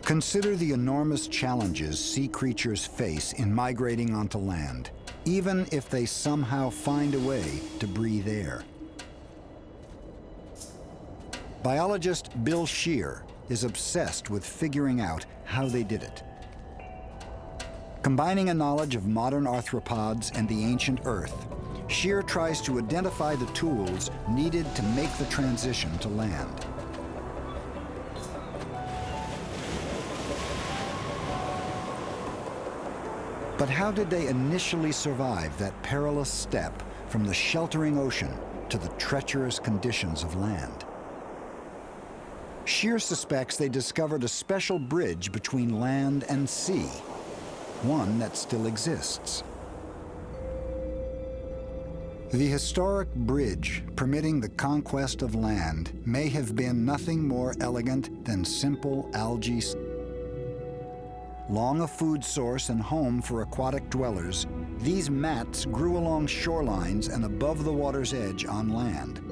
Consider the enormous challenges sea creatures face in migrating onto land, even if they somehow find a way to breathe air. Biologist Bill Shear is obsessed with figuring out how they did it. Combining a knowledge of modern arthropods and the ancient Earth, Shear tries to identify the tools needed to make the transition to land. But how did they initially survive that perilous step from the sheltering ocean to the treacherous conditions of land? Shear suspects they discovered a special bridge between land and sea, one that still exists. The historic bridge permitting the conquest of land may have been nothing more elegant than simple algae. Long a food source and home for aquatic dwellers, these mats grew along shorelines and above the water's edge on land.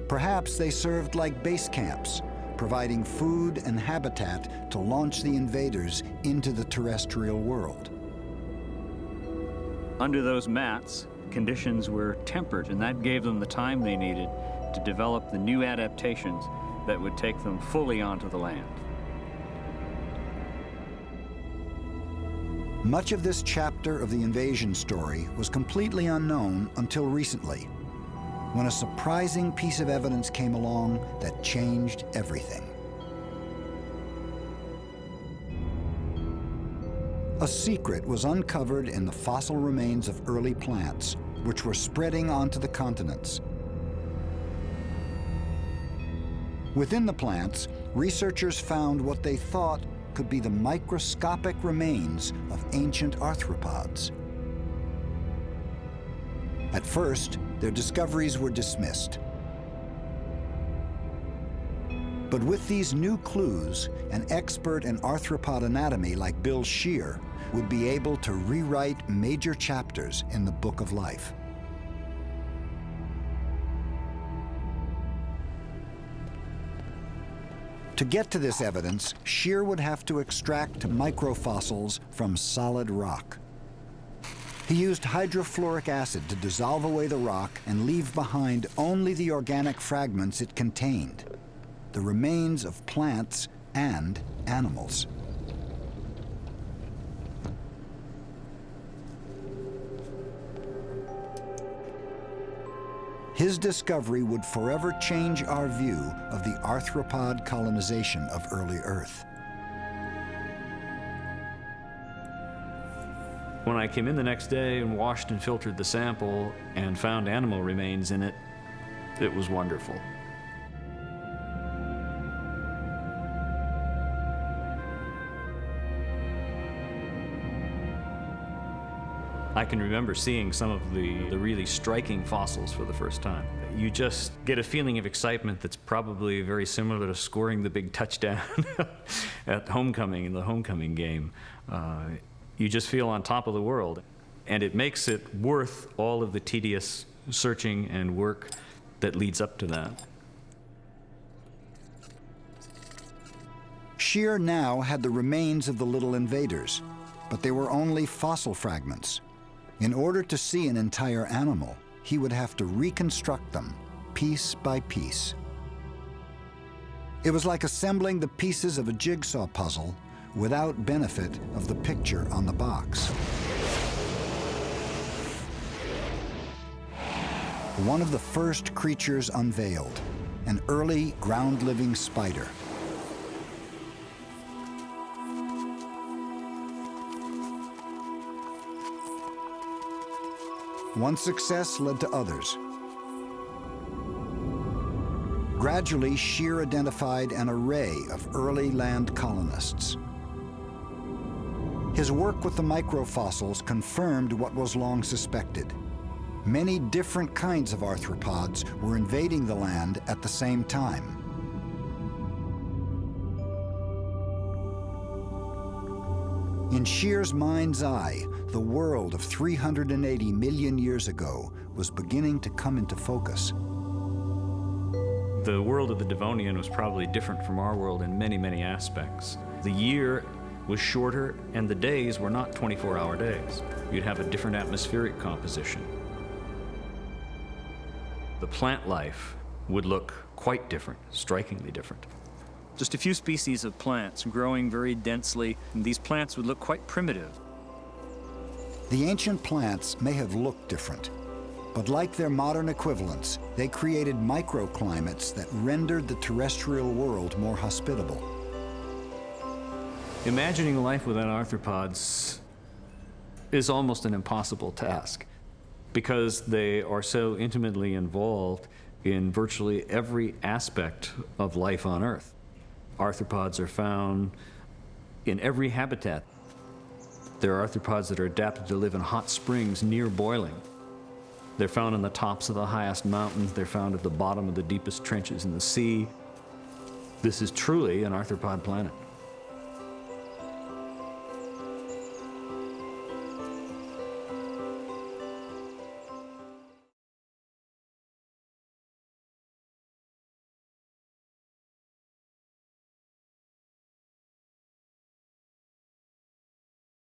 Perhaps they served like base camps, providing food and habitat to launch the invaders into the terrestrial world. Under those mats, conditions were tempered, and that gave them the time they needed to develop the new adaptations that would take them fully onto the land. Much of this chapter of the invasion story was completely unknown until recently, when a surprising piece of evidence came along that changed everything. A secret was uncovered in the fossil remains of early plants, which were spreading onto the continents. Within the plants, researchers found what they thought could be the microscopic remains of ancient arthropods. At first, their discoveries were dismissed. But with these new clues, an expert in arthropod anatomy like Bill Shear would be able to rewrite major chapters in the Book of Life. To get to this evidence, Shear would have to extract microfossils from solid rock. He used hydrofluoric acid to dissolve away the rock and leave behind only the organic fragments it contained, the remains of plants and animals. His discovery would forever change our view of the arthropod colonization of early Earth. When I came in the next day and washed and filtered the sample and found animal remains in it, it was wonderful. I can remember seeing some of the really striking fossils for the first time. You just get a feeling of excitement that's probably very similar to scoring the big touchdown at homecoming, in the homecoming game. You just feel on top of the world, and it makes it worth all of the tedious searching and work that leads up to that. Shear now had the remains of the little invaders, but they were only fossil fragments. In order to see an entire animal, he would have to reconstruct them piece by piece. It was like assembling the pieces of a jigsaw puzzle without benefit of the picture on the box. One of the first creatures unveiled, an early ground-living spider. One success led to others. Gradually, Shear identified an array of early land colonists. His work with the microfossils confirmed what was long suspected. Many different kinds of arthropods were invading the land at the same time. In Shear's mind's eye, the world of 380 million years ago was beginning to come into focus. The world of the Devonian was probably different from our world in many, many aspects. The year was shorter, and the days were not 24-hour days. You'd have a different atmospheric composition. The plant life would look quite different, strikingly different. Just a few species of plants growing very densely, and these plants would look quite primitive. The ancient plants may have looked different, but like their modern equivalents, they created microclimates that rendered the terrestrial world more hospitable. Imagining life without arthropods is almost an impossible task because they are so intimately involved in virtually every aspect of life on Earth. Arthropods are found in every habitat. There are arthropods that are adapted to live in hot springs near boiling. They're found on the tops of the highest mountains. They're found at the bottom of the deepest trenches in the sea. This is truly an arthropod planet.